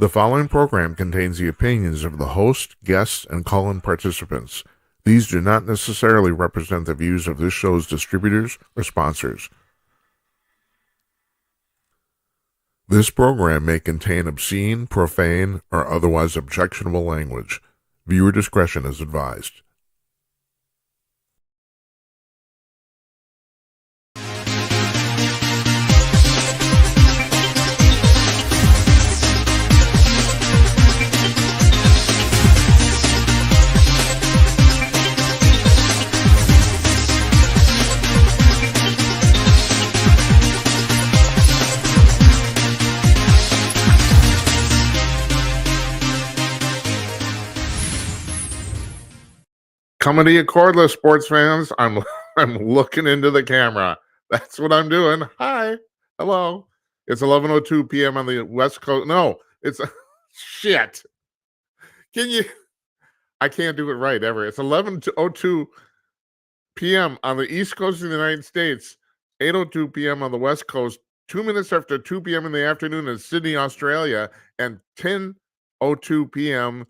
The following program contains the opinions of the host, guests, and call-in participants. These do not necessarily represent the views of this show's distributors or sponsors. This program may contain obscene, profane, or otherwise objectionable language. Viewer discretion is advised. Coming to you cordless, sports fans. I'm looking into the camera. That's what I'm doing. Hi. Hello. It's 11:02 p.m. on the West Coast. No, it's shit. Can you I can't do it right ever. It's 11:02 p.m. on the East Coast of the United States, 8:02 p.m. on the West Coast, 2 minutes after 2 p.m. in the afternoon in Sydney, Australia, and 10:02 p.m.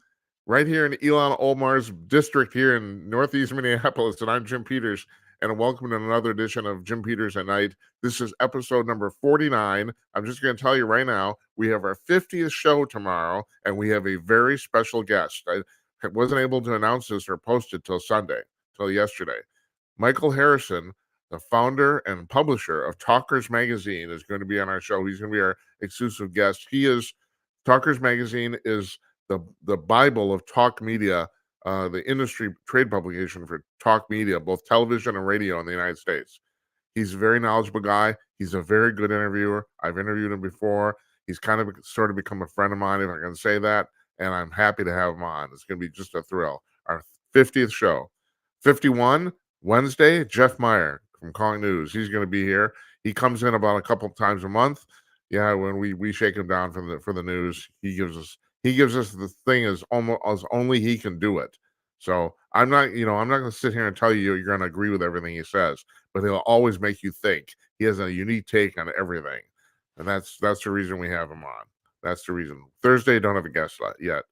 right here in Elon Olmar's district here in Northeast Minneapolis. And I'm Jim Peters, and welcome to another edition of Jim Peters at Night. This is episode number 49. I'm just going to tell you right now, we have our 50th show tomorrow, and we have a very special guest. I wasn't able to announce this or post it till yesterday. Michael Harrison, the founder and publisher of Talkers Magazine, is going to be on our show. He's going to be our exclusive guest. Talkers Magazine is the Bible of talk media, the industry trade publication for talk media, both television and radio in the United States. He's a very knowledgeable guy. He's a very good interviewer. I've interviewed him before. He's kind of sort of become a friend of mine, if I can say that, and I'm happy to have him on. It's going to be just a thrill. Our 50th show. 51, Wednesday, Jeff Meyer from Calling News. He's going to be here. He comes in about a couple times a month. Yeah, when we shake him down for the news, he gives us the thing as almost as only he can do it. So I'm not going to sit here and tell you you're going to agree with everything he says, but he'll always make you think. He has a unique take on everything, and that's the reason we have him on. That's the reason. Thursday, don't have a guest yet.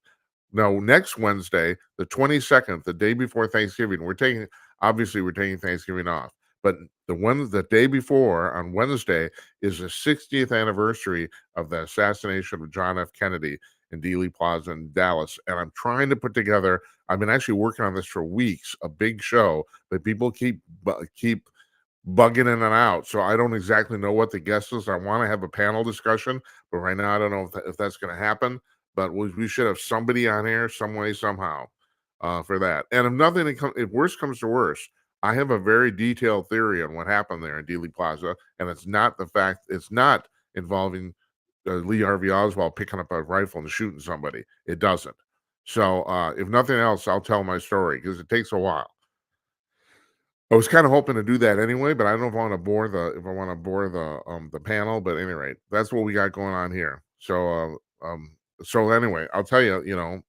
No, next Wednesday, the 22nd, the day before Thanksgiving, we're taking Thanksgiving off. But the day before, on Wednesday, is the 60th anniversary of the assassination of John F. Kennedy in Dealey Plaza in Dallas. And I'm trying to put together, I've been actually working on this for weeks, a big show, but people keep bugging in and out. So I don't exactly know what the guest is. I want to have a panel discussion, but right now I don't know if that's going to happen. But we should have somebody on here some way, somehow for that. And if worse comes to worse, I have a very detailed theory on what happened there in Dealey Plaza. And it's not involving Lee Harvey Oswald picking up a rifle and shooting somebody. It doesn't. So if nothing else, I'll tell my story because it takes a while. I was kind of hoping to do that anyway, but I don't know if I want to bore the panel. But at any rate, that's what we got going on here. So anyway, I'll tell you,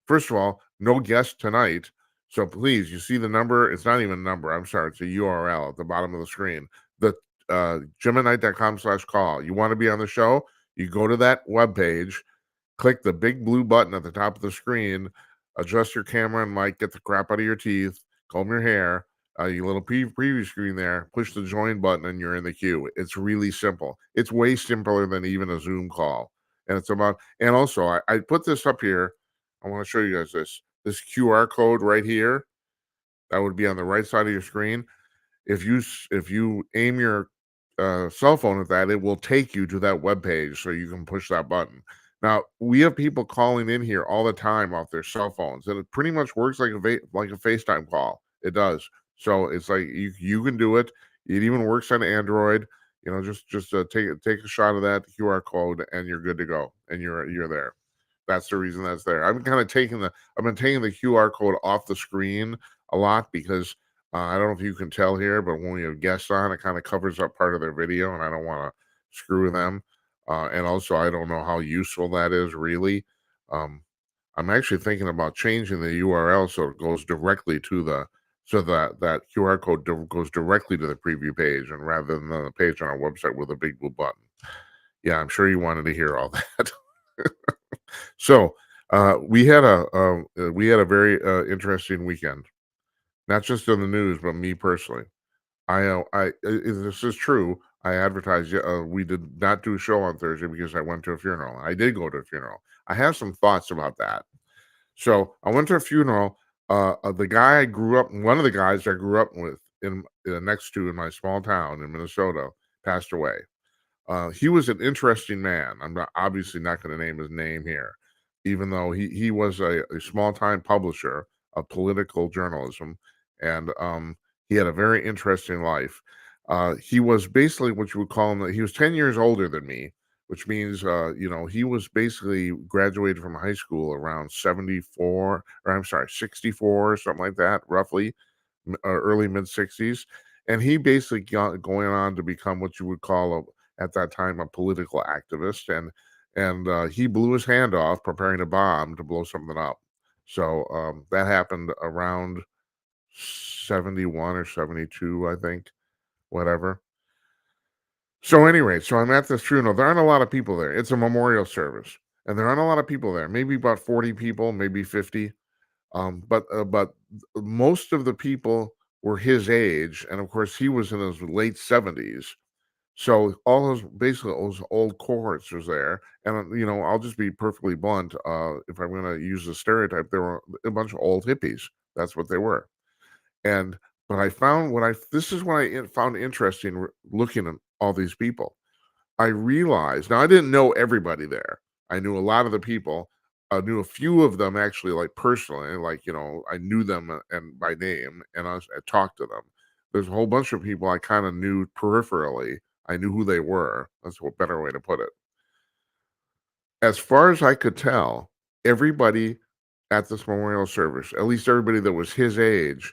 first of all, no guest tonight. So please, you see the number. It's not even a number. I'm sorry. It's a URL at the bottom of the screen. The jimatnight.com/call. You want to be on the show? You go to that webpage, click the big blue button at the top of the screen, adjust your camera and mic, get the crap out of your teeth, comb your hair, your little preview screen there, push the join button, and you're in the queue. It's really simple. It's way simpler than even a Zoom call. And also, I put this up here. I want to show you guys this QR code right here. That would be on the right side of your screen. If you aim your cell phone at that, it will take you to that webpage so you can push that button. Now, we have people calling in here all the time off their cell phones, and it pretty much works like a FaceTime call. It does. So it's like you can do it. It even works on Android. Just take a shot of that QR code, and you're good to go, and you're there. That's the reason that's there. I've been taking the QR code off the screen a lot because I don't know if you can tell here, but when we have guests on, it kind of covers up part of their video, and I don't want to screw them. And also, I don't know how useful that is really. I'm actually thinking about changing the URL so it goes directly to that QR code goes directly to the preview page, and rather than the page on our website with a big blue button. Yeah, I'm sure you wanted to hear all that. So, we had a very, interesting weekend, not just in the news, but me personally. This is true. I advertised, we did not do a show on Thursday because I went to a funeral. I did go to a funeral. I have some thoughts about that. So, I went to a funeral, the guy I grew up one of the guys I grew up with next to in my small town in Minnesota passed away. He was an interesting man. I'm not obviously not going to name his name here, even though he was a small time publisher of political journalism, and he had a very interesting life. He was basically what you would call him. He was 10 years older than me, which means he was basically graduated from high school around 74, or I'm sorry, 64, something like that, roughly early mid 60s, and he basically got going on to become what you would call at that time a political activist, and he blew his hand off preparing a bomb to blow something up. So that happened around 71 or 72, I think, whatever. So anyway, so I'm at this funeral. There aren't a lot of people there. It's a memorial service, and there aren't a lot of people there. Maybe about 40 people, maybe 50. But most of the people were his age, and of course he was in his late 70s. So all those basically those old cohorts was there, and I'll just be perfectly blunt. If I'm going to use a stereotype, they were a bunch of old hippies. That's what they were. And but I found what I this is what found interesting looking at all these people. I realized now I didn't know everybody there. I knew a lot of the people. I knew a few of them actually, like personally, like I knew them and by name, and I talked to them. There's a whole bunch of people I kind of knew peripherally. I knew who they were. That's a better way to put it. As far as I could tell, everybody at this memorial service, at least everybody that was his age,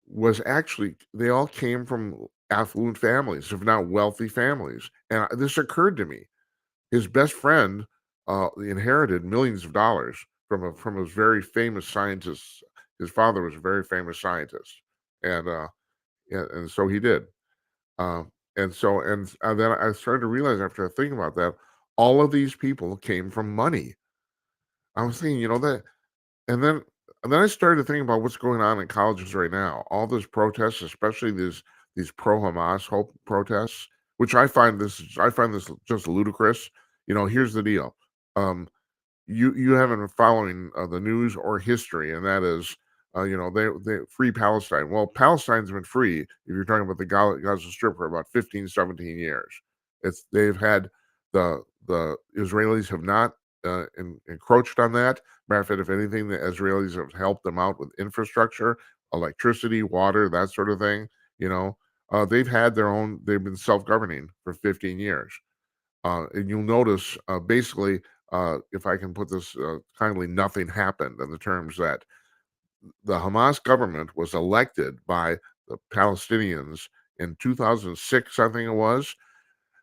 was actually they all came from affluent families, if not wealthy families. And this occurred to me. His best friend inherited millions of dollars from a very famous scientist. His father was a very famous scientist, and and so he did. Uh, and then I started to realize after thinking about that, all of these people came from money. I was thinking, that, and then I started thinking about what's going on in colleges right now. All those protests, especially these pro Hamas hope protests, which I find this just ludicrous. Here's the deal. Um, you haven't been following the news or history, and that is, they free Palestine. Well, Palestine's been free if you're talking about the Gaza Strip for about 15, 17 years. They've had the Israelis have not encroached on that. Matter of fact, if anything, the Israelis have helped them out with infrastructure, electricity, water, that sort of thing. They've had their own. They've been self-governing for 15 years. And you'll notice, basically, if I can put this kindly, nothing happened in the terms that the Hamas government was elected by the Palestinians in 2006, I think it was.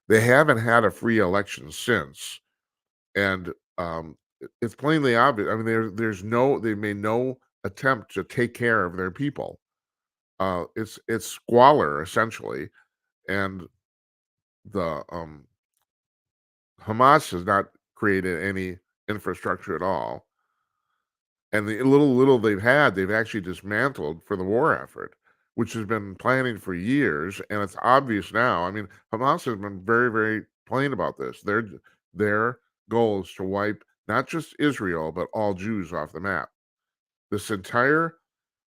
They haven't had a free election since, and it's plainly obvious. I mean, they made no attempt to take care of their people. It's squalor essentially, and the Hamas has not created any infrastructure at all. And the little they've had, they've actually dismantled for the war effort, which has been planning for years, and it's obvious now. I mean, Hamas has been very, very plain about this. Their goal is to wipe not just Israel, but all Jews off the map. This entire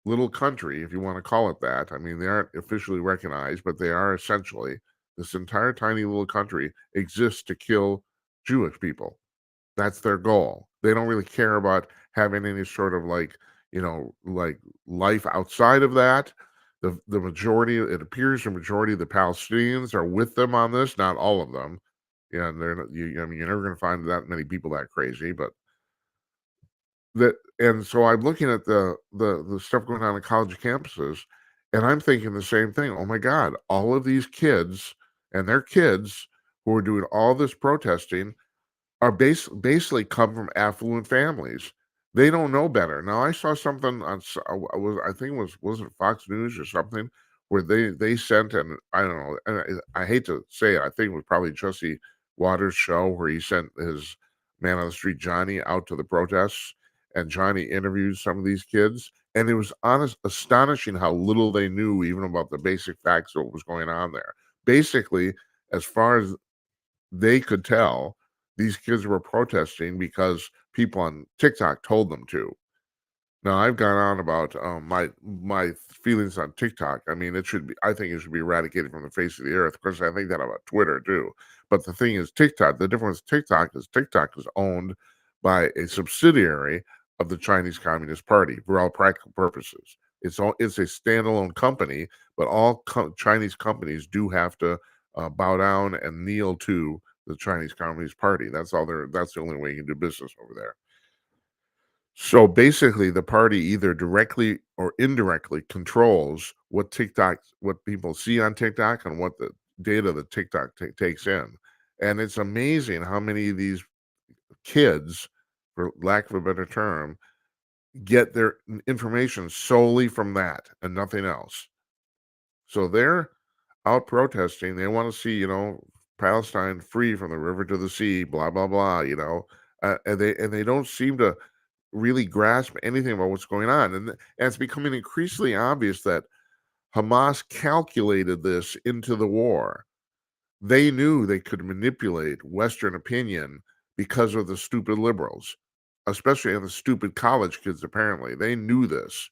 little country, if you want to call it that, I mean, they aren't officially recognized, but they are essentially this entire tiny little country exists to kill Jewish people. That's their goal. They don't really care about having any sort of like life outside of that. The majority, it appears the majority of the Palestinians are with them on this, not all of them. Yeah, and they're not, I mean, you're never going to find that many people that crazy, but and so I'm looking at the stuff going on in college campuses, and I'm thinking the same thing. Oh my God, all of these kids and their kids who are doing all this protesting are basically come from affluent families. They don't know better. Now, I saw something on I think was it Fox News or something where they sent, and I don't know, and I hate to say it, I think it was probably Jesse Waters' show where he sent his Man on the Street Johnny out to the protests, and Johnny interviewed some of these kids, and it was astonishing how little they knew even about the basic facts of what was going on there. Basically, as far as they could tell, these kids were protesting because people on TikTok told them to. Now, I've gone on about my feelings on TikTok. I mean, I think it should be eradicated from the face of the earth. Of course, I think that about Twitter too. But the thing is, the difference with TikTok is owned by a subsidiary of the Chinese Communist Party for all practical purposes. It's a standalone company, but all Chinese companies do have to bow down and kneel to the Chinese Communist Party. That's the only way you can do business over there. So basically, the party either directly or indirectly controls what people see on TikTok and what the data that TikTok takes in. And it's amazing how many of these kids, for lack of a better term, get their information solely from that and nothing else. So they're out protesting. They want to see, Palestine free from the river to the sea, blah blah blah. And they don't seem to really grasp anything about what's going on. And it's becoming increasingly obvious that Hamas calculated this into the war. They knew they could manipulate Western opinion because of the stupid liberals, especially the stupid college kids, apparently. They knew this.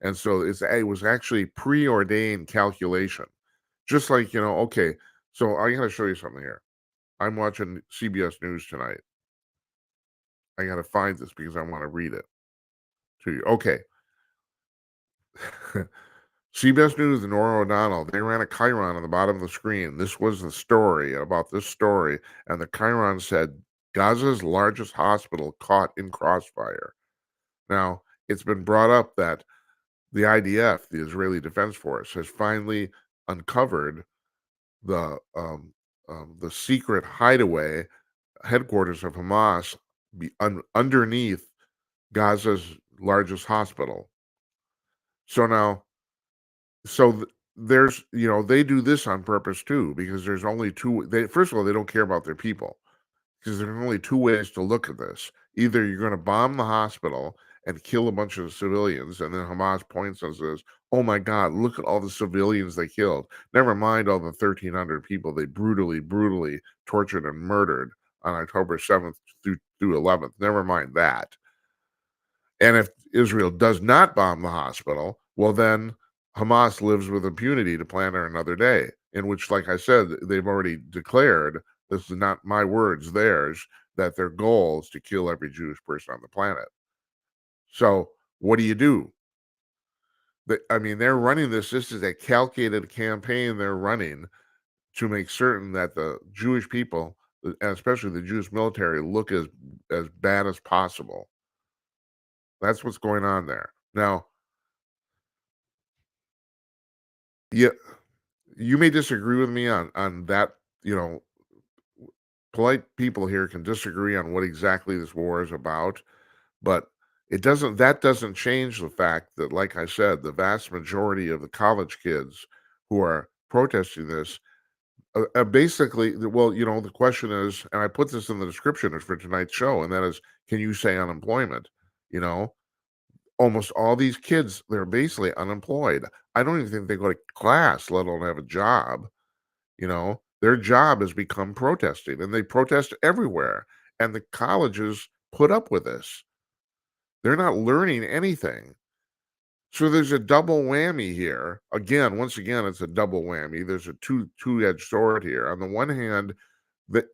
And so it was actually preordained calculation. Just like, okay, so I got to show you something here. I'm watching CBS News tonight. I got to find this because I want to read it to you. Okay. CBS News and Norah O'Donnell, they ran a chyron on the bottom of the screen. This was the story about this story. And the chyron said, Gaza's largest hospital caught in crossfire. Now, it's been brought up that the IDF, the Israeli Defense Force, has finally uncovered the secret hideaway headquarters of Hamas underneath Gaza's largest hospital. There's, they do this on purpose too, because there's only first of all, they don't care about their people, because there's only two ways to look at this. Either you're going to bomb the hospital and kill a bunch of civilians, and then Hamas points and says, oh my God, look at all the civilians they killed. Never mind all the 1,300 people they brutally tortured and murdered on October 7th through 11th. Never mind that. And if Israel does not bomb the hospital, well, then Hamas lives with impunity to plan another day, in which, like I said, they've already declared, this is not my words, theirs, that their goal is to kill every Jewish person on the planet. So what do? They're running this. This is a calculated campaign they're running to make certain that the Jewish people, and especially the Jewish military, look as bad as possible. That's what's going on there. Now, yeah, you may disagree with me on that. Polite people here can disagree on what exactly this war is about, but that doesn't change the fact that, like I said, the vast majority of the college kids who are protesting this, basically, well, the question is, and I put this in the description for tonight's show, and that is, can you say unemployment? Almost all these kids, they're basically unemployed. I don't even think they go to class, let alone have a job. Their job has become protesting, and they protest everywhere. And the colleges put up with this. They're not learning anything. So there's a double whammy here. Once again, it's a double whammy. There's a two-edged sword here. On the one hand,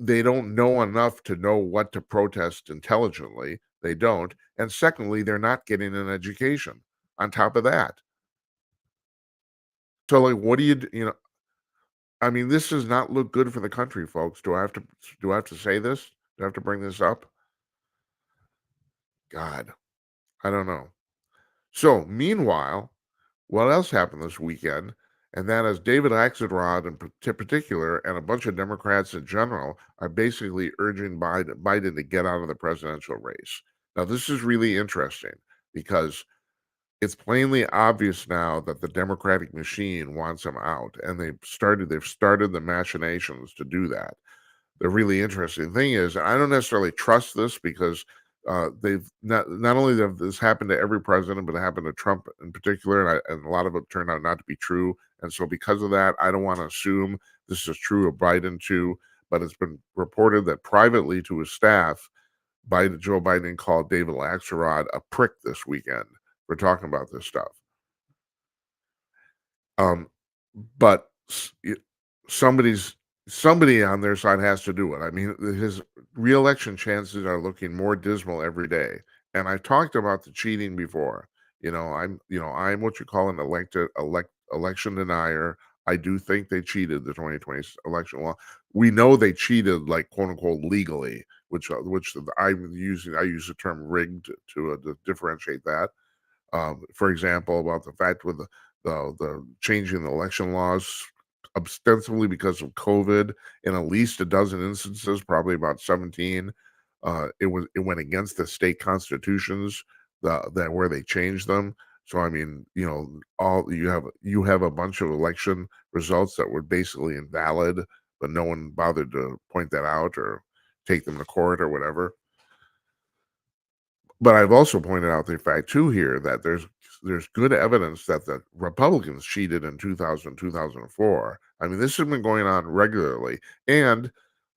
they don't know enough to know what to protest intelligently. They don't. And secondly, they're not getting an education on top of that. So, like, what do you know? This does not look good for the country, folks. Do I have to say this? Do I have to bring this up? God, I don't know. So, meanwhile, what else happened this weekend? And that is David Axelrod in particular, and a bunch of Democrats in general, are basically urging Biden to get out of the presidential race. Now, this is really interesting because it's plainly obvious now that the Democratic machine wants him out, and they've started the machinations to do that. the really interesting thing is, I don't necessarily trust this because they've not only have this happened to every president, but it happened to Trump in particular, and a lot of it turned out not to be true. And so, because of that, I don't want to assume this is true of Biden too. But it's been reported that privately to his staff, Joe Biden called David Axelrod a prick this weekend for talking about this stuff. Um, but somebody on their side has to do it. I mean, his reelection chances are looking more dismal every day. And I talked about the cheating before. I'm what you call an election denier. I do think they cheated the 2020 election. Well, we know they cheated, like, quote unquote, legally, which I use the term rigged to differentiate that. For example, about the fact with the changing the election laws ostensibly because of COVID, in at least a dozen instances, probably about 17, it went against the state constitutions that where they changed them. So I mean, all you have a bunch of election results that were basically invalid, but no one bothered to point that out or take them to court or whatever. But I've also pointed out the fact too here that there's good evidence that the Republicans cheated in 2000, 2004. I mean, this has been going on regularly, and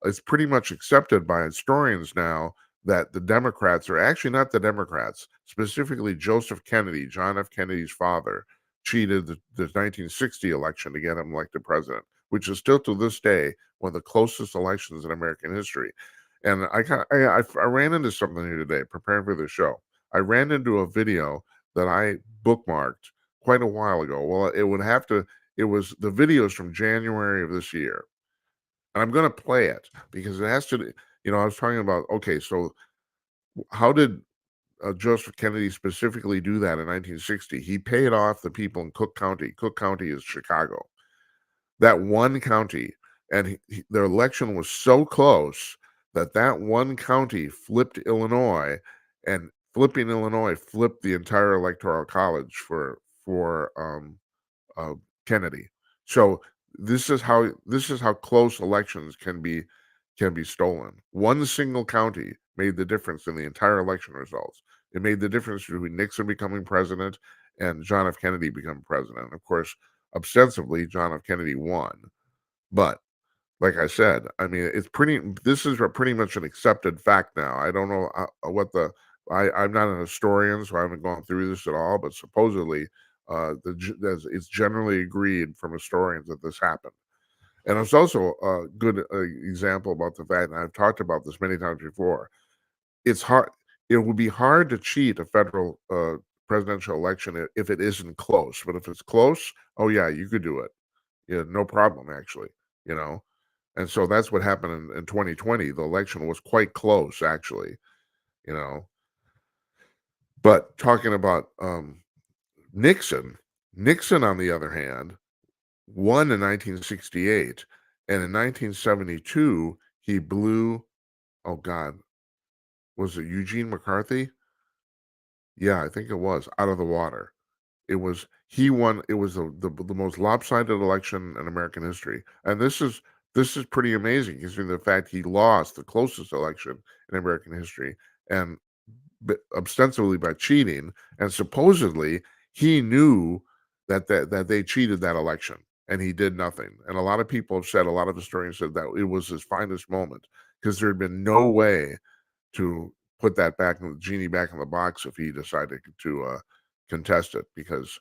it's pretty much accepted by historians now that the Democrats are actually not the Democrats, specifically Joseph Kennedy, John F. Kennedy's father, cheated the 1960 election to get him elected president, which is still to this day one of the closest elections in American history. And I ran into something here today preparing for the show. I ran into a video that I bookmarked quite a while ago. Well, it was the videos from January of this year. And I'm going to play it because it has to, I was talking about, okay, so how did Joseph Kennedy specifically do that in 1960? He paid off the people in Cook County. Cook County is Chicago. That one county, and their election was so close that one county flipped Illinois, and flipping Illinois flipped the entire electoral college for Kennedy. So this is how close elections can be stolen. One single county made the difference in the entire election results. It made the difference between Nixon becoming president and John F. Kennedy becoming president. Of course, ostensibly, John F. Kennedy won, but like I said, I mean, this is pretty much an accepted fact now. I don't know I'm not a historian, so I haven't gone through this at all, but supposedly, it's generally agreed from historians that this happened. And it's also a good example about the fact, and I've talked about this many times before. It's hard. It would be hard to cheat a federal presidential election if it isn't close. But if it's close, oh yeah, you could do it. Yeah, no problem, actually. You know, and so that's what happened in 2020. The election was quite close, actually. You know, but talking about Nixon, Nixon, on the other hand, won in 1968, and in 1972 he blew. Oh God, was it Eugene McCarthy? Yeah, I think it was out of the water. It was he won. It was the most lopsided election in American history, and this is pretty amazing considering the fact he lost the closest election in American history, and ostensibly by cheating, and supposedly he knew that they cheated that election, and he did nothing. And a lot of people have said, a lot of historians said that it was his finest moment because there had been no way to put that back in the genie back in the box if he decided to contest it. Because,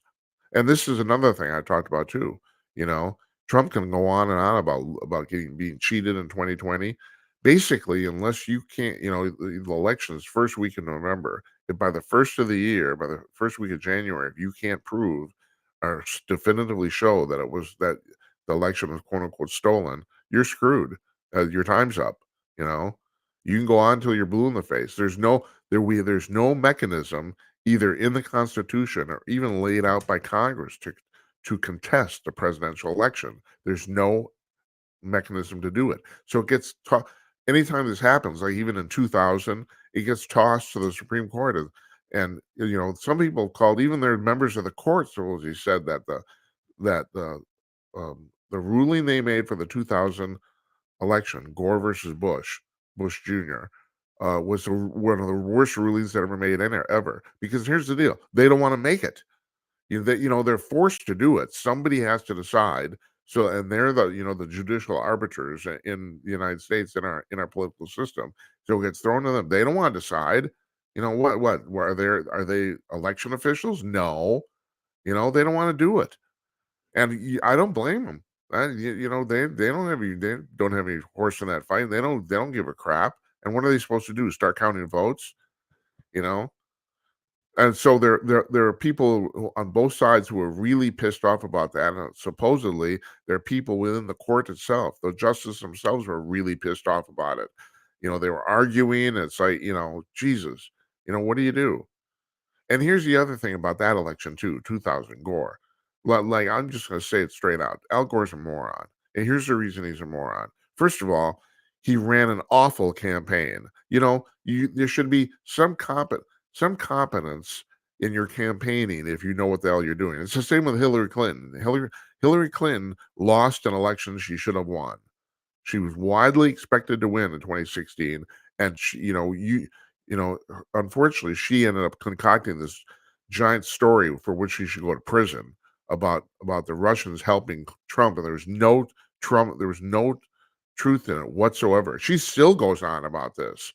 and this is another thing I talked about too, you know, Trump can go on and on about being cheated in 2020. Basically, unless you can't, the elections first week in November, if by the first of the year, by the first week of January, if you can't prove or definitively show that the election was quote unquote stolen, you're screwed. Your time's up. You know, you can go on until you're blue in the face. There's no mechanism either in the Constitution or even laid out by Congress to contest the presidential election. There's no mechanism to do it. So it gets anytime this happens, like even in 2000, it gets tossed to the Supreme Court. And some people called, even their members of the court supposedly said that the ruling they made for the 2000 election, Gore versus Bush Jr., was one of the worst rulings that ever made any ever. Because here's the deal: they don't want to make it. They're forced to do it. Somebody has to decide. So, and they're the judicial arbiters in the United States in our political system. So it gets thrown to them. They don't want to decide. What are they election officials? No. They don't want to do it, and I don't blame them. They don't have any horse in that fight. They don't give a crap. And what are they supposed to do? Start counting votes? You know. And so there are people on both sides who are really pissed off about that. And supposedly there are people within the court itself, the justices themselves, were really pissed off about it. They were arguing. It's like, Jesus, what do you do? And here's the other thing about that election too, 2000 Gore. Like, I'm just going to say it straight out. Al Gore's a moron. And here's the reason he's a moron. First of all, he ran an awful campaign. There should be some competence in your campaigning if you know what the hell you're doing. It's the same with Hillary Clinton. Hillary Clinton lost an election she should have won. She was widely expected to win in 2016, and unfortunately, she ended up concocting this giant story for which she should go to prison about the Russians helping Trump, and there was no truth in it whatsoever. She still goes on about this.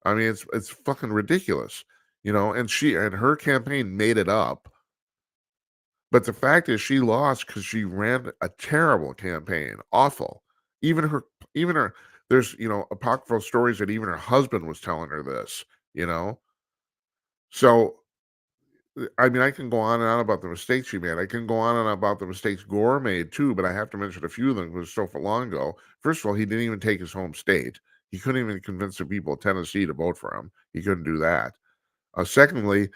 I mean, it's fucking ridiculous, and her campaign made it up. But the fact is, she lost because she ran a terrible campaign, awful. Even her, there's apocryphal stories that even her husband was telling her this. So I mean, I can go on and on about the mistakes she made. I can go on and on about the mistakes Gore made too, but I have to mention a few of them because so long ago. First of all, he didn't even take his home state. He couldn't even convince the people of Tennessee to vote for him. He couldn't do that. Secondly,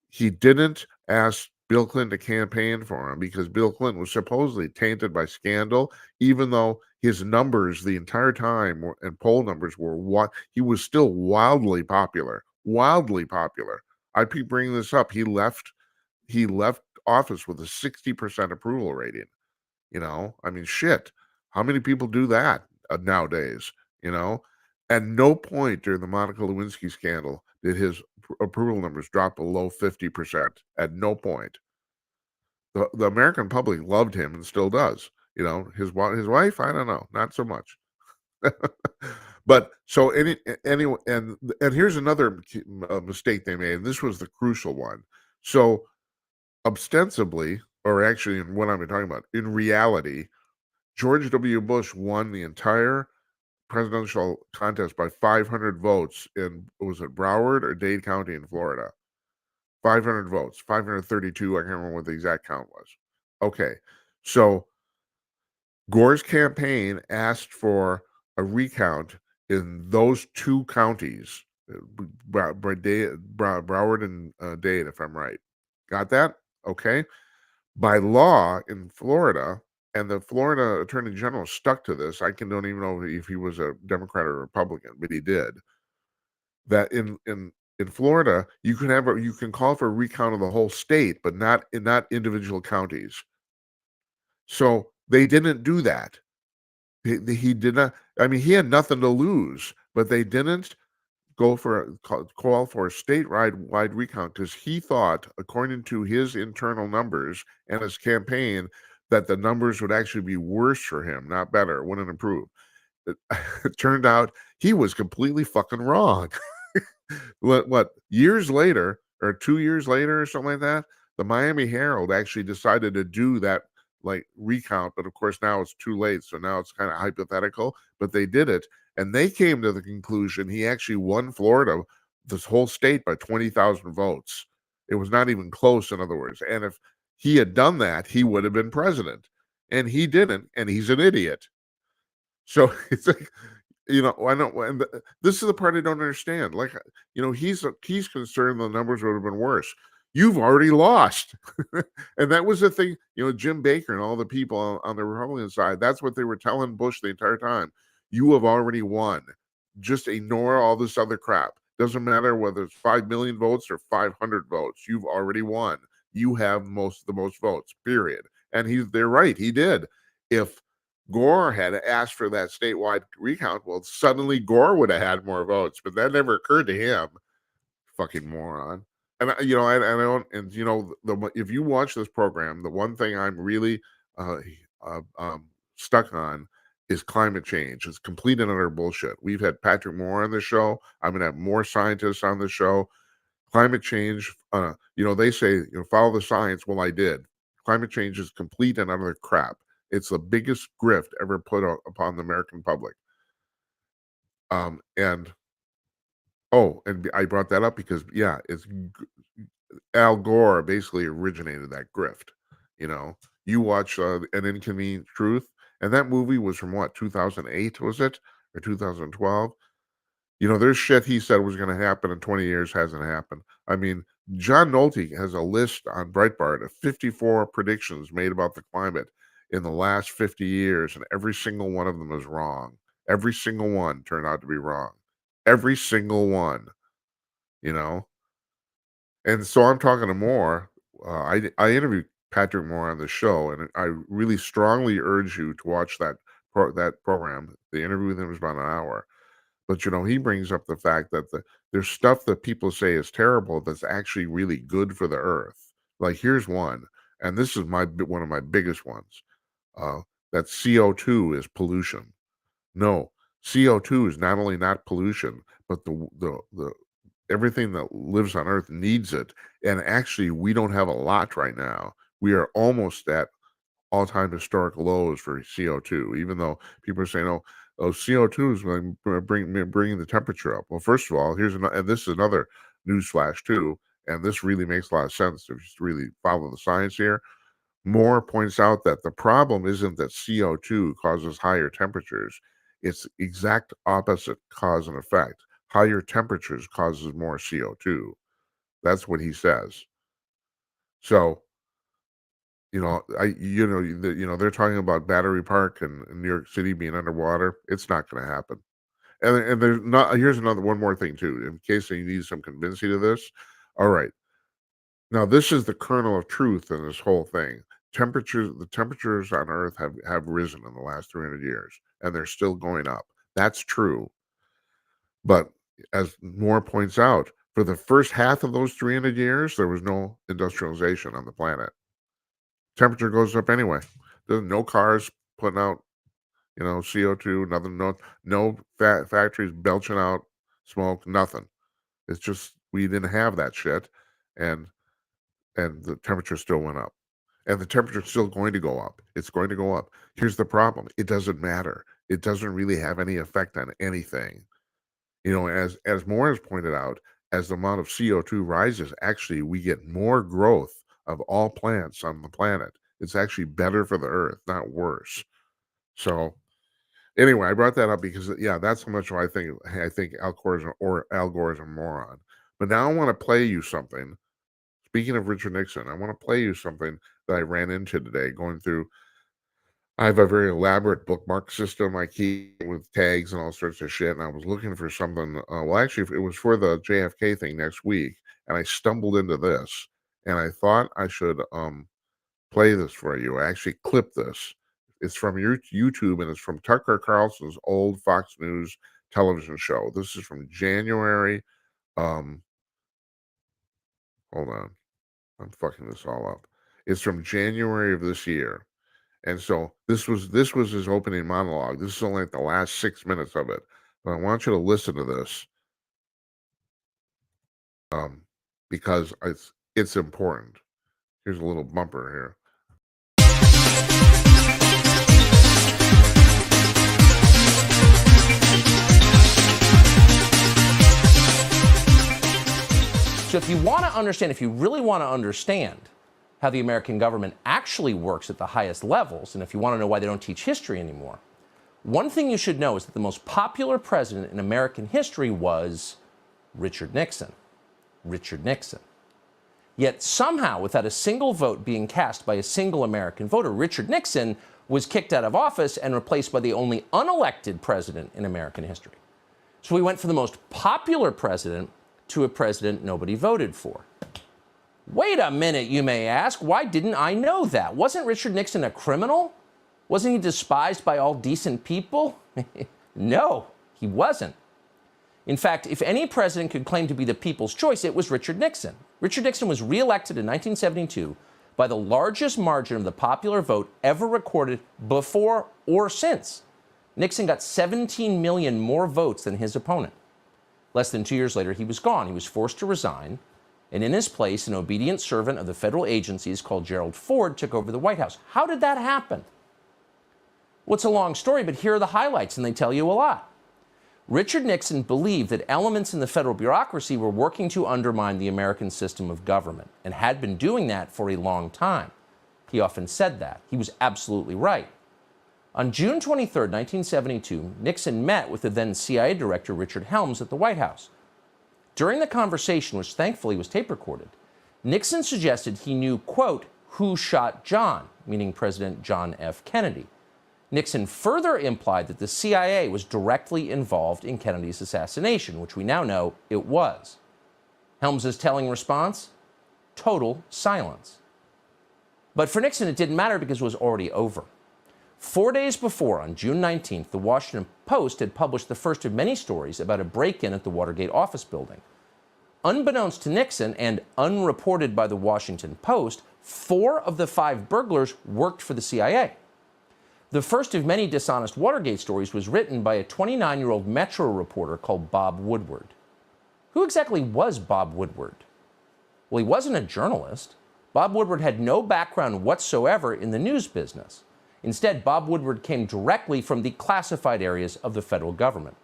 he didn't ask Bill Clinton to campaign for him because Bill Clinton was supposedly tainted by scandal, even though his numbers the entire time and poll numbers were what he was still wildly popular. Wildly popular. I keep bringing this up. He left office with a 60% approval rating. I mean, shit. How many people do that nowadays? At no point during the Monica Lewinsky scandal did his approval numbers drop below 50%. At no point. The American public loved him and still does. His wife, I don't know, not so much. But so anyway, and here's another mistake they made, and this was the crucial one. So ostensibly, or actually in what I'm talking about, in reality, George W. Bush won the entire presidential contest by 500 votes in, was it Broward or Dade County in Florida? 500 votes, 532. I can't remember what the exact count was. Okay, so Gore's campaign asked for a recount in those two counties, Broward and Dade, if I'm right. Got that? Okay. By law in Florida, and the Florida Attorney General stuck to this. I don't even know if he was a Democrat or Republican, but he did. That in Florida, you can call for a recount of the whole state, but not individual counties. So they didn't do that. He did not. I mean, he had nothing to lose, but they didn't call for a statewide recount because he thought, according to his internal numbers and his campaign, that the numbers would actually be worse for him, not better, wouldn't improve. It turned out he was completely fucking wrong. What years later, or 2 years later, or something like that, the Miami Herald actually decided to do that recount, but of course now it's too late, so now it's kind of hypothetical. But they did it, and they came to the conclusion he actually won Florida, this whole state, by 20,000 votes. It was not even close, in other words. And if he had done that, he would have been president, and he didn't, and he's an idiot. So it's like, I know, and this is the part I don't understand. Like, he's concerned the numbers would have been worse. You've already lost. And that was the thing, Jim Baker and all the people on the Republican side, that's what they were telling Bush the entire time. You have already won. Just ignore all this other crap. Doesn't matter whether it's 5 million votes or 500 votes. You've already won. You have the most votes, period. And they're right. He did. If Gore had asked for that statewide recount, well, suddenly Gore would have had more votes, but that never occurred to him. Fucking moron. And I don't, and if you watch this program, the one thing I'm really uh, stuck on is climate change. It's complete and utter bullshit. We've had Patrick Moore on the show. I'm going to have more scientists on the show. Climate change, they say, follow the science. Well, I did. Climate change is complete and utter crap. It's the biggest grift ever put upon the American public. And I brought that up because, it's Al Gore basically originated that grift. You watch An Inconvenient Truth, and that movie was from what, 2008, was it? Or 2012? There's shit he said was going to happen in 20 years hasn't happened. I mean, John Nolte has a list on Breitbart of 54 predictions made about the climate in the last 50 years, and every single one of them is wrong. Every single one turned out to be wrong. Every single one, you know? And so I'm talking to Moore. I interviewed Patrick Moore on the show, and I really strongly urge you to watch that program. The interview with him is about an hour. But he brings up the fact that there's stuff that people say is terrible that's actually really good for the earth. Like, here's one, and this is one of my biggest ones. That CO2 is pollution. No, CO2 is not only not pollution, but the everything that lives on Earth needs it. And actually, we don't have a lot right now. We are almost at all-time historic lows for CO2, even though people are saying, CO2 is going to bringing the temperature up. Well, first of all, and this is another news flash too, and this really makes a lot of sense if you really follow the science here. Moore points out that the problem isn't that CO2 causes higher temperatures. It's exact opposite cause and effect. Higher temperatures causes more CO2. That's what he says. So, they're talking about Battery Park and New York City being underwater. It's not going to happen. And there's not. Here's one more thing too, in case you need some convincing of this. All right. Now, this is the kernel of truth in this whole thing. The temperatures on Earth have risen in the last 300 years, and they're still going up. That's true. But as Moore points out, for the first half of those 300 years, there was no industrialization on the planet. Temperature goes up anyway. There's no cars putting out, CO2, nothing, no factories belching out smoke, nothing. It's just we didn't have that shit, and the temperature still went up. And the temperature is still going to go up. It's going to go up. Here's the problem. It doesn't matter. It doesn't really have any effect on anything. As Moore has pointed out, as the amount of CO2 rises, actually, we get more growth of all plants on the planet. It's actually better for the earth, not worse. So anyway, I brought that up because, that's how much I think Al Gore is a moron. But now I want to play you something. Speaking of Richard Nixon, I want to play you something that I ran into today going through. I have a very elaborate bookmark system I keep with tags and all sorts of shit, and I was looking for something. Actually, it was for the JFK thing next week, and I stumbled into this, and I thought I should play this for you. I actually clipped this. It's from YouTube, and it's from Tucker Carlson's old Fox News television show. This is from January. Hold on. I'm fucking this all up. It's from January of this year. And so this was his opening monologue. This is only like the last 6 minutes of it. But I want you to listen to this. Because it's important. Here's a little bumper here. So if you really want to understand how the American government actually works at the highest levels, and if you want to know why they don't teach history anymore, one thing you should know is that the most popular president in American history was Richard Nixon. Richard Nixon. Yet somehow, without a single vote being cast by a single American voter, Richard Nixon was kicked out of office and replaced by the only unelected president in American history. So we went from the most popular president to a president nobody voted for. Wait a minute, you may ask. Why didn't I know that? Wasn't Richard Nixon a criminal? Wasn't he despised by all decent people? No, he wasn't. In fact, if any president could claim to be the people's choice, it was Richard Nixon. Richard Nixon was reelected in 1972 by the largest margin of the popular vote ever recorded before or since. Nixon got 17 million more votes than his opponent. Less than 2 years later, he was gone. He was forced to resign. And in his place, an obedient servant of the federal agencies called Gerald Ford took over the White House. How did that happen? Well, it's a long story, but here are the highlights, and they tell you a lot. Richard Nixon believed that elements in the federal bureaucracy were working to undermine the American system of government, and had been doing that for a long time. He often said that. He was absolutely right. On June 23, 1972, Nixon met with the then CIA director Richard Helms at the White House. During the conversation, which thankfully was tape recorded, Nixon suggested he knew, quote, who shot John, meaning President John F. Kennedy. Nixon further implied that the CIA was directly involved in Kennedy's assassination, which we now know it was. Helms's telling response? Total silence. But for Nixon, it didn't matter because it was already over. 4 days before, on June 19th, the Washington Post had published the first of many stories about a break-in at the Watergate office building. Unbeknownst to Nixon and unreported by the Washington Post, 4 of the 5 burglars worked for the CIA. The first of many dishonest Watergate stories was written by a 29-year-old Metro reporter called Bob Woodward. Who exactly was Bob Woodward? Well, he wasn't a journalist. Bob Woodward had no background whatsoever in the news business. Instead, Bob Woodward came directly from the classified areas of the federal government.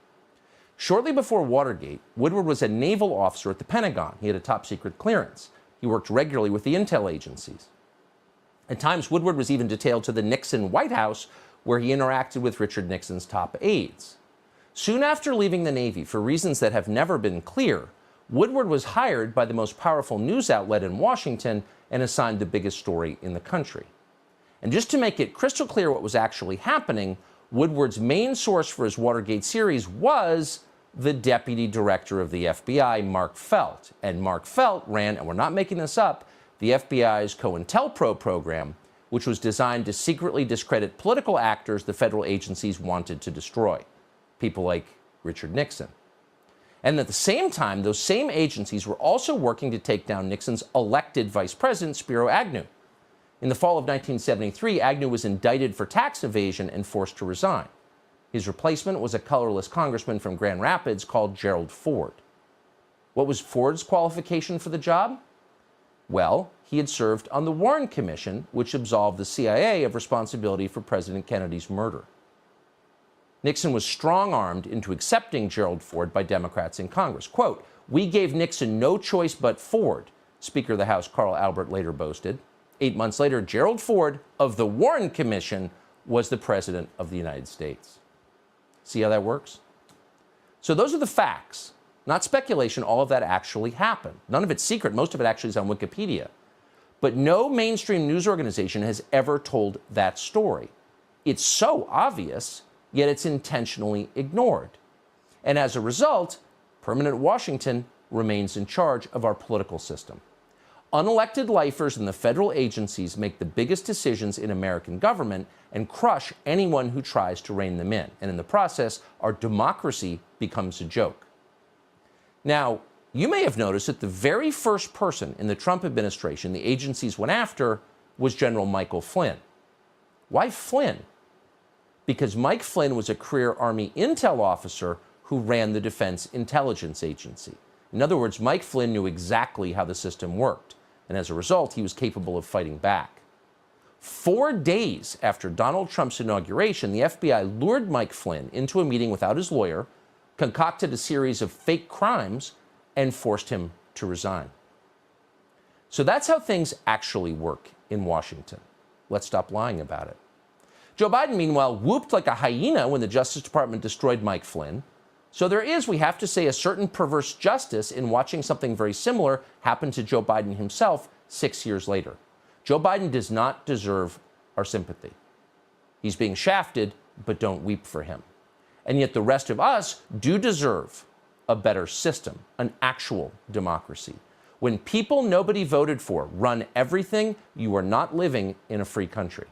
Shortly before Watergate, Woodward was a naval officer at the Pentagon. He had a top-secret clearance. He worked regularly with the intel agencies. At times, Woodward was even detailed to the Nixon White House, where he interacted with Richard Nixon's top aides. Soon after leaving the Navy, for reasons that have never been clear, Woodward was hired by the most powerful news outlet in Washington and assigned the biggest story in the country. And just to make it crystal clear what was actually happening, Woodward's main source for his Watergate series was the deputy director of the FBI, Mark Felt. And Mark Felt ran, and we're not making this up, the FBI's COINTELPRO program, which was designed to secretly discredit political actors the federal agencies wanted to destroy, people like Richard Nixon. And at the same time, those same agencies were also working to take down Nixon's elected vice president, Spiro Agnew. In the fall of 1973, Agnew was indicted for tax evasion and forced to resign. His replacement was a colorless congressman from Grand Rapids called Gerald Ford. What was Ford's qualification for the job? Well, he had served on the Warren Commission, which absolved the CIA of responsibility for President Kennedy's murder. Nixon was strong-armed into accepting Gerald Ford by Democrats in Congress. Quote, "We gave Nixon no choice but Ford," Speaker of the House Carl Albert later boasted. 8 months later, Gerald Ford of the Warren Commission was the President of the United States. See how that works? So those are the facts, not speculation. All of that actually happened. None of it's secret. Most of it actually is on Wikipedia. But no mainstream news organization has ever told that story. It's so obvious, yet it's intentionally ignored. And as a result, permanent Washington remains in charge of our political system. Unelected lifers in the federal agencies make the biggest decisions in American government and crush anyone who tries to rein them in. And in the process, our democracy becomes a joke. Now, you may have noticed that the very first person in the Trump administration the agencies went after was General Michael Flynn. Why Flynn? Because Mike Flynn was a career Army intel officer who ran the Defense Intelligence Agency. In other words, Mike Flynn knew exactly how the system worked. And as a result, he was capable of fighting back. 4 days after Donald Trump's inauguration, the FBI lured Mike Flynn into a meeting without his lawyer, concocted a series of fake crimes, and forced him to resign. So that's how things actually work in Washington. Let's stop lying about it. Joe Biden, meanwhile, whooped like a hyena when the Justice Department destroyed Mike Flynn. So there is, we have to say, a certain perverse justice in watching something very similar happen to Joe Biden himself 6 years later. Joe Biden does not deserve our sympathy. He's being shafted, but don't weep for him. And yet the rest of us do deserve a better system, an actual democracy. When people nobody voted for run everything, you are not living in a free country.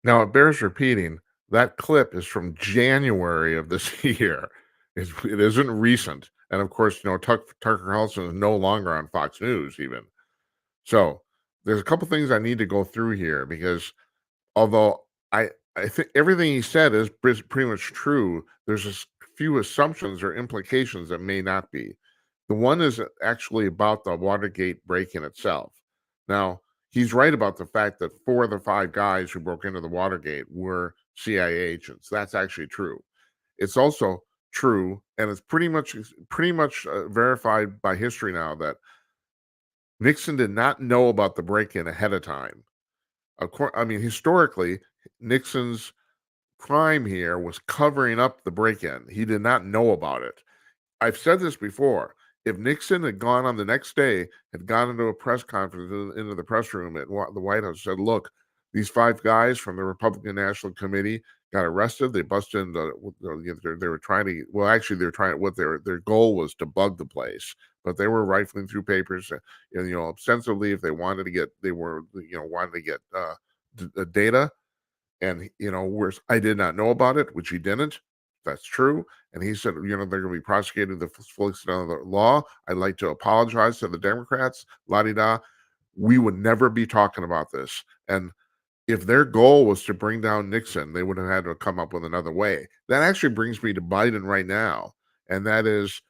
Now it bears repeating, that clip is from January of this year. It isn't recent. And of course, Tucker Carlson is no longer on Fox News even. So there's a couple things I need to go through here because although I think everything he said is pretty much true, there's few assumptions or implications that may not be. The one is actually about the Watergate break-in itself. Now, he's right about the fact that 4 of the 5 guys who broke into the Watergate were CIA agents. That's actually true. It's also true, and it's pretty much verified by history now that Nixon did not know about the break-in ahead of time. I mean, historically, Nixon's crime here was covering up the break-in. He did not know about it. I've said this before. If Nixon had gone on the next day, had gone into a press conference, into the press room at the White House, said, "Look, these 5 guys from the Republican National Committee got arrested. They busted into. They were trying to. Well, actually, they were trying. What their goal was to bug the place, but they were rifling through papers, and ostensibly, if they wanted to get, they were wanted to get data." And I did not know about it, which he didn't. That's true. And he said, they're going to be prosecuting the full extent of the law. I'd like to apologize to the Democrats. La di da. We would never be talking about this. And if their goal was to bring down Nixon, they would have had to come up with another way. That actually brings me to Biden right now. And that is,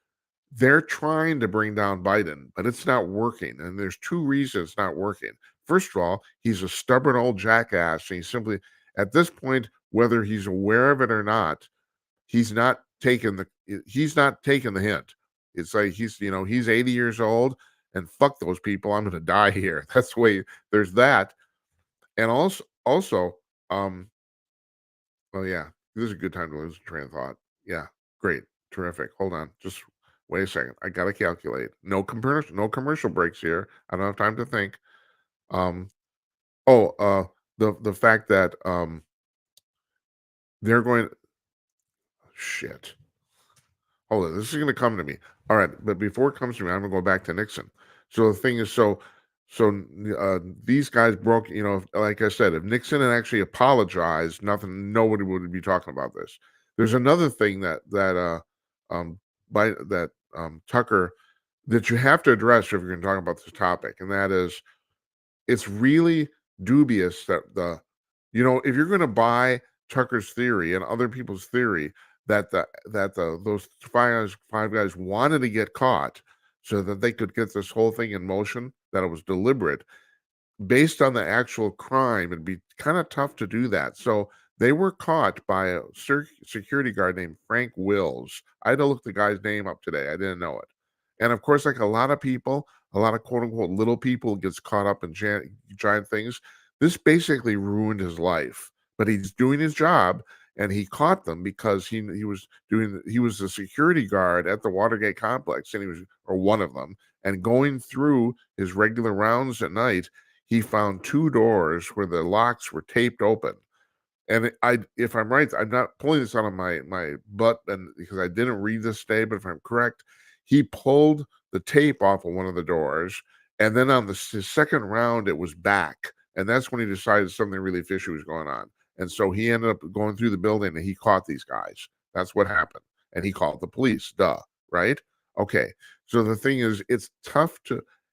they're trying to bring down Biden, but it's not working. And there's 2 reasons it's not working. First of all, he's a stubborn old jackass. And he's simply, at this point, whether he's aware of it or not, he's not taking the hint. It's like he's 80 years old and fuck those people. I'm going to die here. That's the way. There's that. And also, oh yeah, this is a good time to lose a train of thought. Yeah, great, terrific. Hold on, just wait a second. I gotta calculate. No commercial breaks here. I don't have time to think. Um, the fact that they're going. Shit. Hold on, this is going to come to me. All right, but before it comes to me, I'm going to go back to Nixon. So the thing is, these guys broke. Like I said, if Nixon had actually apologized, nobody would be talking about this. There's another thing Tucker that you have to address if you're going to talk about this topic, and that is, it's really dubious that if you're going to buy Tucker's theory and other people's theory that those 5 guys wanted to get caught so that they could get this whole thing in motion, that it was deliberate based on the actual crime, it'd be kind of tough to do that. So they were caught by a security guard named Frank Wills. I had to look the guy's name up today. I didn't know it. And of course, like a lot of people, a lot of quote unquote little people gets caught up in giant things. This basically ruined his life, but he's doing his job, and he caught them because he was a security guard at the Watergate complex, and he was, or one of them, and going through his regular rounds at night, he found 2 doors where the locks were taped open. And if I'm right, I'm not pulling this out of my butt, and because I didn't read this today, but if I'm correct, he pulled the tape off of one of the doors, and then on his second round, it was back, and that's when he decided something really fishy was going on. And so he ended up going through the building, and he caught these guys. That's what happened, and he called the police. Duh, right? Okay. So the thing is, it's tough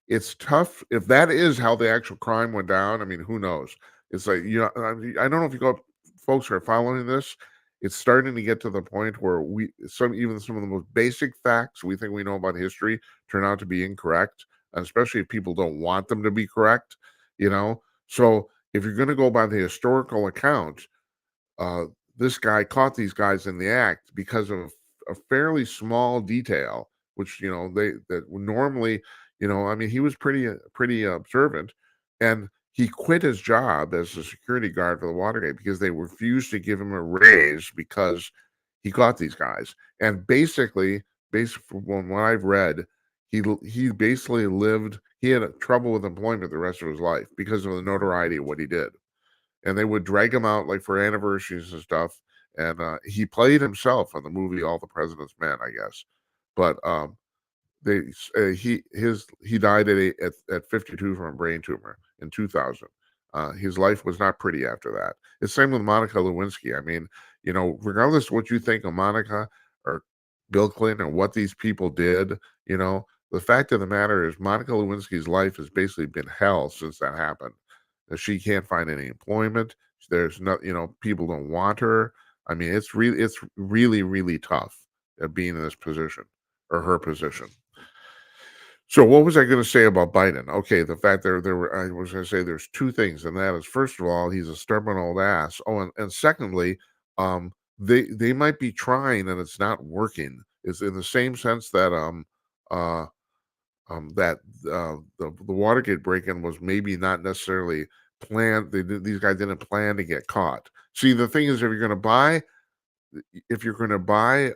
if that is how the actual crime went down. I mean, who knows? It's like, I don't know if folks are following this. It's starting to get to the point where even some of the most basic facts we think we know about history turn out to be incorrect, especially if people don't want them to be correct. So if you're going to go by the historical account, this guy caught these guys in the act because of a fairly small detail, which that normally, I mean, he was pretty observant, and he quit his job as a security guard for the Watergate because they refused to give him a raise because he caught these guys. And basically, based from what I've read, he basically he had trouble with employment the rest of his life because of the notoriety of what he did. And they would drag him out like for anniversaries and stuff. And he played himself on the movie All the President's Men, I guess. But he died at 52 from a brain tumor in 2000. His life was not pretty after that. It's same with Monica Lewinsky. I mean, regardless of what you think of Monica or Bill Clinton or what these people did, the fact of the matter is Monica Lewinsky's life has basically been hell since that happened. She can't find any employment. There's no, people don't want her. I mean, it's really, really tough being in this position or her position. So what was I going to say about Biden? Okay, the fact I was going to say there's two things, and that is, first of all, he's a stubborn old ass. Oh, and secondly, they might be trying and it's not working. It's in the same sense that the Watergate break-in was maybe not necessarily planned. These guys didn't plan to get caught. See, the thing is, if you're going to buy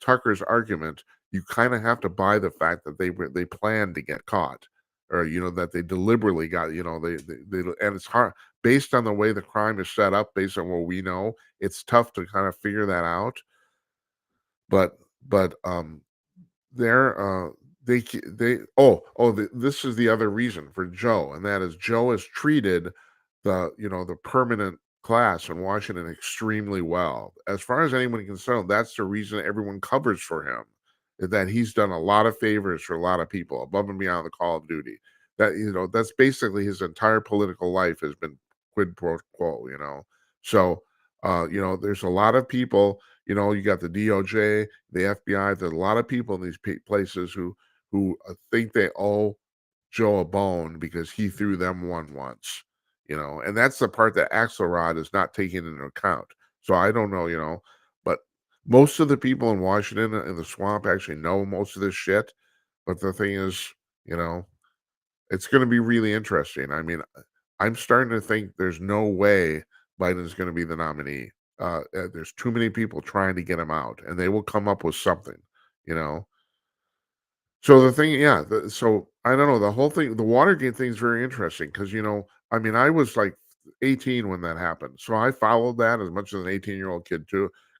Tucker's argument, you kind of have to buy the fact that they planned to get caught, or that they deliberately got, they and it's hard based on the way the crime is set up, based on what we know. It's tough to kind of figure that out. But they're this is the other reason for Joe, and that is Joe has treated the permanent class in Washington extremely well. As far as anyone concerned, that's the reason everyone covers for him, is that he's done a lot of favors for a lot of people above and beyond the call of duty. That's basically his entire political life has been quid pro quo. So there's a lot of people. You got the DOJ, the FBI. There's a lot of people in these places who think they owe Joe a bone because he threw them one once. And that's the part that Axelrod is not taking into account. So I don't know, but most of the people in Washington in the swamp actually know most of this shit. But the thing is, it's going to be really interesting. I mean, I'm starting to think there's no way Biden's going to be the nominee. There's too many people trying to get him out, and they will come up with something, So the thing, yeah. So I don't know. The whole thing, the Watergate thing is very interesting because I mean, I was like 18 when that happened, so I followed that as much as an 18-year-old kid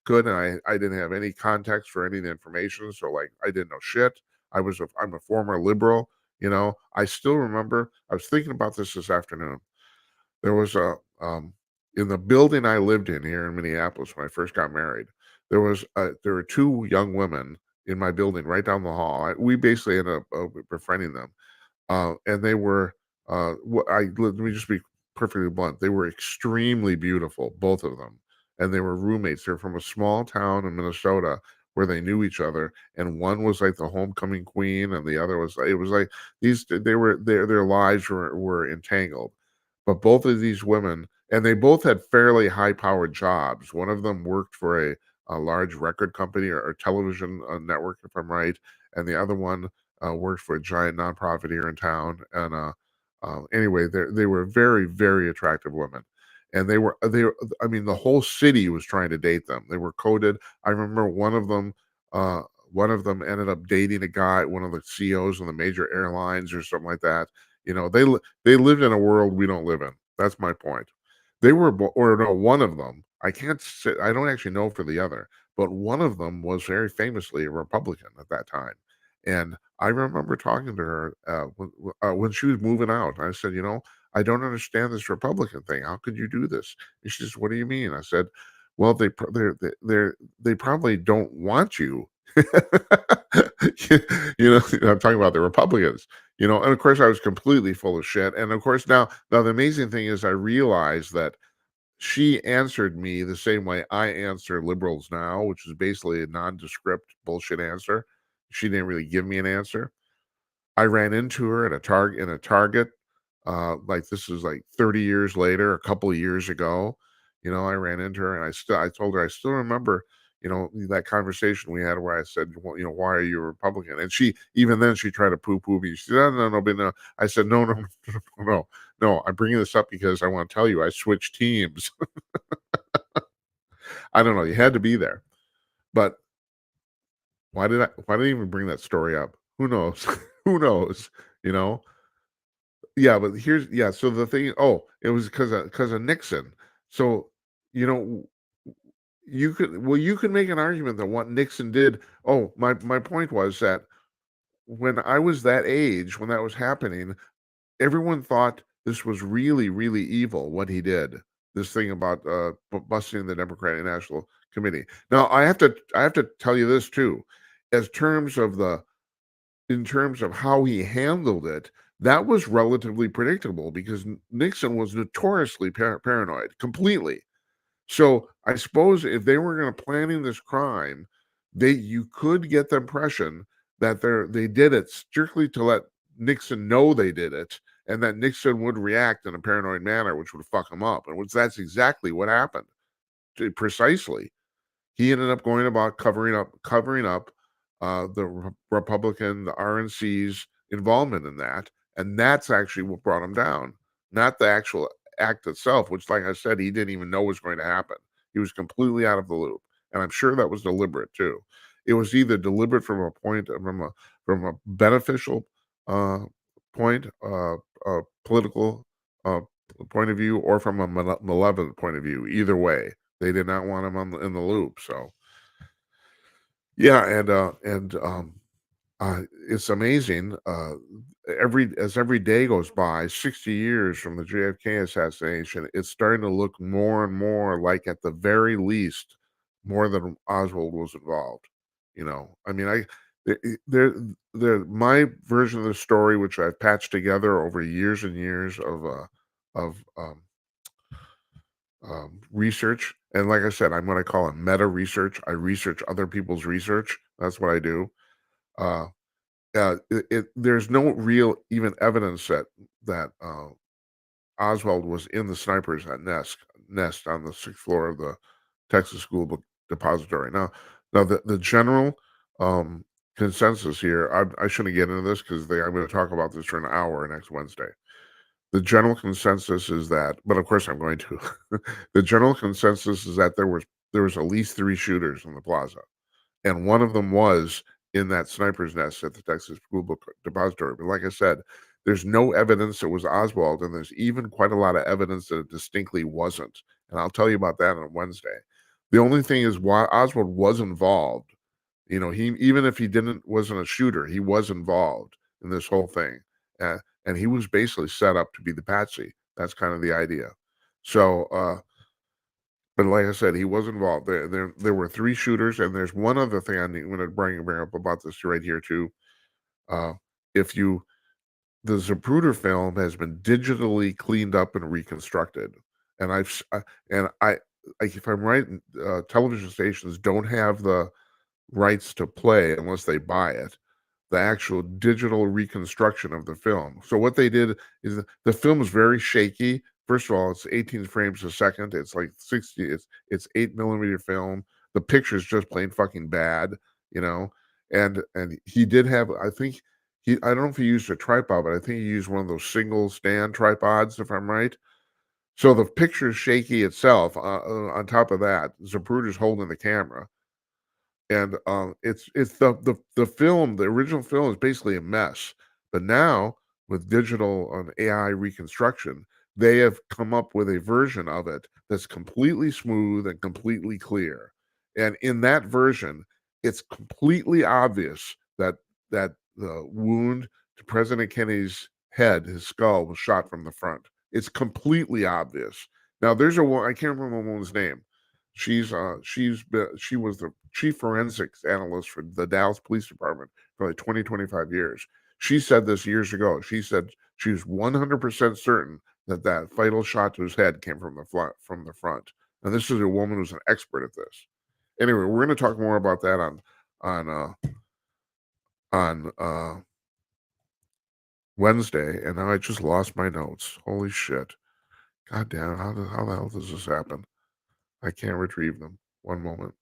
could, and I didn't have any context for any of the information, so like I didn't know shit. I'm a former liberal, I still remember. I was thinking about this afternoon. There was in the building I lived in here in Minneapolis when I first got married. There were two young women in my building right down the hall. We basically ended up befriending them, and they were. Let me just be perfectly blunt. They were extremely beautiful, both of them, and they were roommates. They're from a small town in Minnesota where they knew each other, and one was like the homecoming queen, and the other was. It was like these. They were their lives were entangled, but both of these women, and they both had fairly high-powered jobs. One of them worked for a large record company or television network, if I'm right, and the other one worked for a giant nonprofit here in town. And anyway, they were very, very attractive women, and I mean, the whole city was trying to date them. They were coded. I remember one of them. Ended up dating a guy, one of the CEOs of the major airlines or something like that. They lived in a world we don't live in. That's my point. They were, or no, one of them. I can't say. I don't actually know for the other, but one of them was very famously a Republican at that time. And I remember talking to her when she was moving out. I said, I don't understand this Republican thing. How could you do this? And she says, what do you mean? I said, well, they probably don't want you. I'm talking about the Republicans. And of course I was completely full of shit. And of course now the amazing thing is I realized that she answered me the same way I answer liberals now, which is basically a nondescript bullshit answer. She didn't really give me an answer. I ran into her at a Target. Like this is like 30 years later, a couple of years ago. I ran into her and I told her I still remember, that conversation we had where I said, well, why are you a Republican? And even then she tried to poo-poo me. She said, no, but no. I said, no. I'm bringing this up because I want to tell you I switched teams. I don't know. You had to be there, but why did I even bring that story up? Who knows? Who knows? Yeah, but so the thing, it was because of Nixon. So, you know, you could make an argument that what Nixon did. Oh, my point was that when I was that age, when that was happening, everyone thought this was really, really evil what he did. This thing about busting the Democratic National Committee. Now I have to tell you this too, as terms of the in terms of how he handled it, that was relatively predictable because Nixon was notoriously paranoid, completely. So I suppose if they were going to planning this crime, you could get the impression that they did it strictly to let Nixon know they did it, and that Nixon would react in a paranoid manner, which would fuck him up. And that's exactly what happened. Precisely, he ended up going about covering up the Republican, the RNC's involvement in that, and that's actually what brought him down, not the actual act itself, which, like I said, he didn't even know was going to happen. He was completely out of the loop, and I'm sure that was deliberate too. It was either deliberate from a beneficial uh, point, political uh, point of view, or from a malevolent point of view. Either way, they did not want him in the loop. So yeah, it's amazing. Every day goes by, 60 years from the JFK assassination, it's starting to look more and more like, at the very least, more than Oswald was involved. I mean, my version of the story, which I've patched together over years and years of research. And like I said, I'm what I call a meta research. I research other people's research. That's what I do. Uh, there's no real even evidence that Oswald was in the snipers at nest on the 6th floor of the Texas School Book Depository. Now the general consensus here. I shouldn't get into this because I'm going to talk about this for an hour next Wednesday. The general consensus is that, but of course I'm going to. The general consensus is that there was at least 3 shooters in the plaza, and one of them was in that sniper's nest at the Texas School Book Depository. But like I said, there's no evidence it was Oswald, and there's even quite a lot of evidence that it distinctly wasn't. And I'll tell you about that on Wednesday. The only thing is why Oswald was involved. He, even if he wasn't a shooter, he was involved in this whole thing. And he was basically set up to be the patsy. That's kind of the idea. So, but like I said, he was involved. There were 3 shooters, and there's one other thing I'm going to bring up about this right here too. Uh, if you The Zapruder film has been digitally cleaned up and reconstructed, and if I'm right, television stations don't have the rights to play unless they buy it, the actual digital reconstruction of the film. So what they did is the film is very shaky. First of all, it's 18 frames a second. It's like 60. It's 8 millimeter film. The picture's just plain fucking bad, you know. And he did have, I think I don't know if he used a tripod, but I think he used one of those single stand tripods, if I'm right. So the picture's shaky itself. On top of that, Zapruder's holding the camera, and it's the film. The original film is basically a mess, but now with digital and AI reconstruction, they have come up with a version of it that's completely smooth and completely clear. And in that version, it's completely obvious that the wound to President Kennedy's head, his skull, was shot from the front. It's completely obvious. Now there's a woman, I can't remember the woman's name. She was the chief forensics analyst for the Dallas Police Department for like 25 years. She said this years ago. She said she was 100% certain that fatal shot to his head came from the front. And this is a woman who's an expert at this. Anyway, we're going to talk more about that on Wednesday. And now I just lost my notes. Holy shit! God damn! How the hell does this happen? I can't retrieve them. One moment.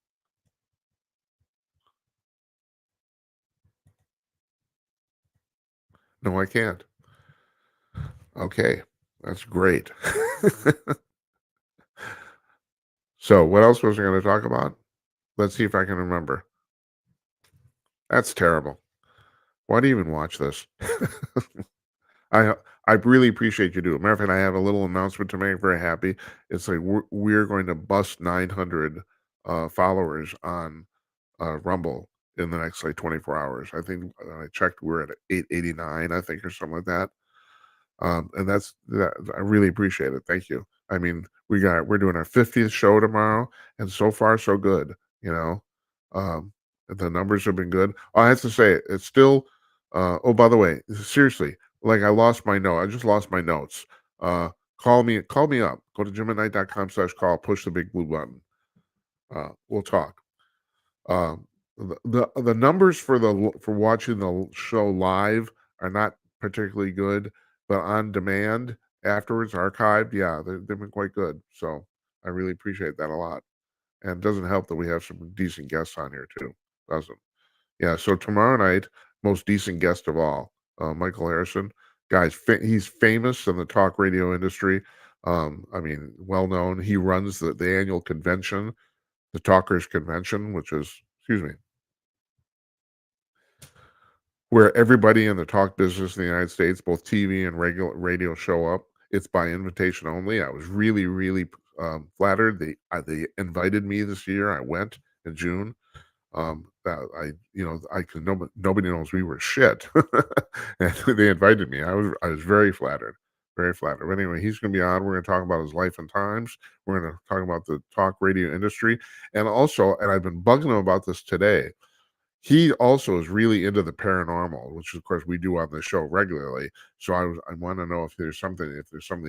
No, I can't. Okay, that's great. So, what else was I going to talk about? Let's see if I can remember. That's terrible. Why do you even watch this? I I really appreciate you doing. Matter of fact, I have a little announcement to make. Very happy. It's like we're going to bust 900 followers on Rumble in the next like 24 hours. I think I checked, we're at 889, I think, or something like that. And I really appreciate it. Thank you. I mean, we're doing our 50th show tomorrow, and so far so good. You know, the numbers have been good. I have to say, it's still. Oh, by the way, seriously, like I just lost my notes. Uh, call me up. Go to jimatnight.com/call. Push the big blue button. We'll talk. Um, the numbers for watching the show live are not particularly good, but on demand afterwards, archived, yeah, they've been quite good. So I really appreciate that a lot. And it doesn't help that we have some decent guests on here too, doesn't? Yeah. So tomorrow night, most decent guest of all, Michael Harrison. Guys, he's famous in the talk radio industry. I mean, well known. He runs the annual convention, the Talkers Convention, which is, excuse me, where everybody in the talk business in the United States, both TV and regular radio, show up. It's by invitation only. I was really, really flattered. They invited me this year. I went in June. Nobody knows we were shit, and they invited me. I was very flattered, very flattered. But anyway, he's going to be on. We're going to talk about his life and times. We're going to talk about the talk radio industry, and also, and I've been bugging him about this today. He also is really into the paranormal, which of course we do on the show regularly. So I want to know if there's something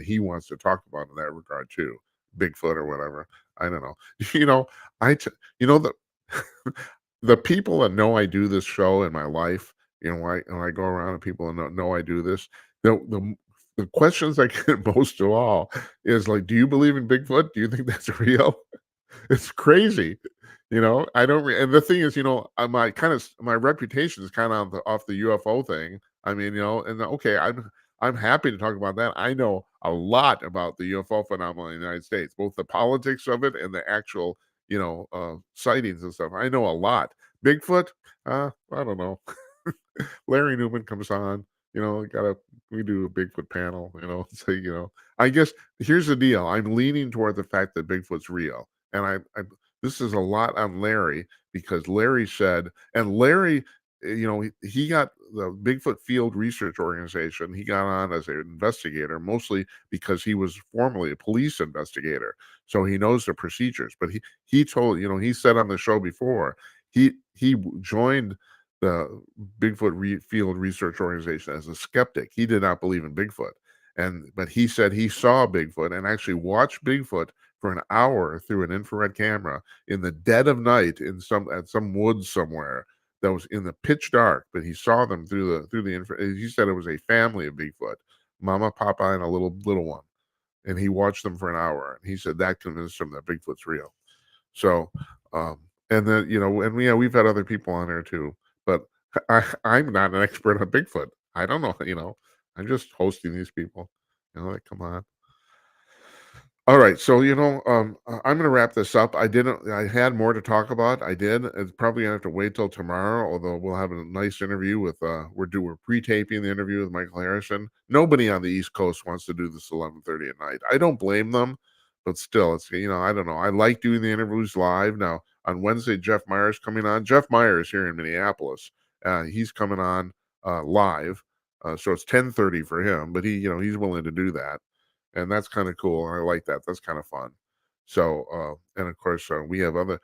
he wants to talk about in that regard too, Bigfoot or whatever. I don't know. You know, the the people that know I do this show in my life. When I go around and people know I do this. The questions I get most of all is like, do you believe in Bigfoot? Do you think that's real? It's crazy. I don't and the thing is, my reputation is kind of off the UFO thing. I mean, and okay, I'm happy to talk about that. I know a lot about the UFO phenomenon in the United States, both the politics of it and the actual, sightings and stuff. I know a lot. Bigfoot, I don't know. Larry Newman comes on, we do a Bigfoot panel, so I guess here's the deal. I'm leaning toward the fact that Bigfoot's real. And this is a lot on Larry because Larry said, and Larry, he got the Bigfoot Field Research Organization. He got on as an investigator, mostly because he was formerly a police investigator, so he knows the procedures. But he told, he said on the show before, he joined the Field Research Organization as a skeptic. He did not believe in Bigfoot, but he said he saw Bigfoot and actually watched Bigfoot for an hour through an infrared camera in the dead of night at some woods somewhere that was in the pitch dark. But he saw them through the infrared. He said it was a family of Bigfoot, Mama, Papa, and a little one, and he watched them for an hour. And he said that convinced him that Bigfoot's real. So, and then and yeah, we've had other people on there too, but I'm not an expert on Bigfoot. I don't know. I'm just hosting these people. Like, come on. All right, so I'm going to wrap this up. I had more to talk about. I did. It's probably going to have to wait till tomorrow. Although we'll have a nice interview with. We're pre-taping the interview with Michael Harrison. Nobody on the East Coast wants to do this 11:30 at night. I don't blame them, but still, it's I don't know. I like doing the interviews live. Now on Wednesday, Jeff Meyer's coming on. Jeff Meyer is here in Minneapolis. He's coming on live, so it's 10:30 for him. But he's willing to do that. And that's kind of cool. I like that. That's kind of fun. So, and of course, we have other,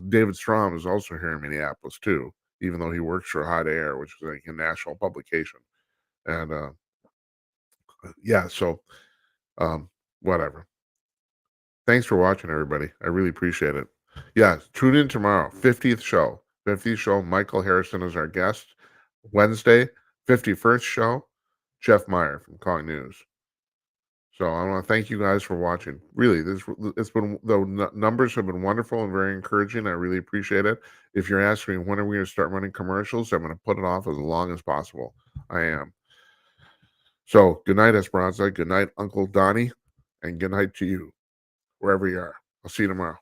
David Strom is also here in Minneapolis too, even though he works for Hot Air, which is like a national publication. And yeah, so whatever. Thanks for watching, everybody. I really appreciate it. Yeah, tune in tomorrow, 50th show. 50th show, Michael Harrison is our guest. Wednesday, 51st show, Jeff Meyer from Calling News. So I want to thank you guys for watching. Really, the numbers have been wonderful and very encouraging. I really appreciate it. If you're asking me when are we going to start running commercials, I'm going to put it off as long as possible. I am. So good night, Esperanza. Good night, Uncle Donnie, and good night to you, wherever you are. I'll see you tomorrow.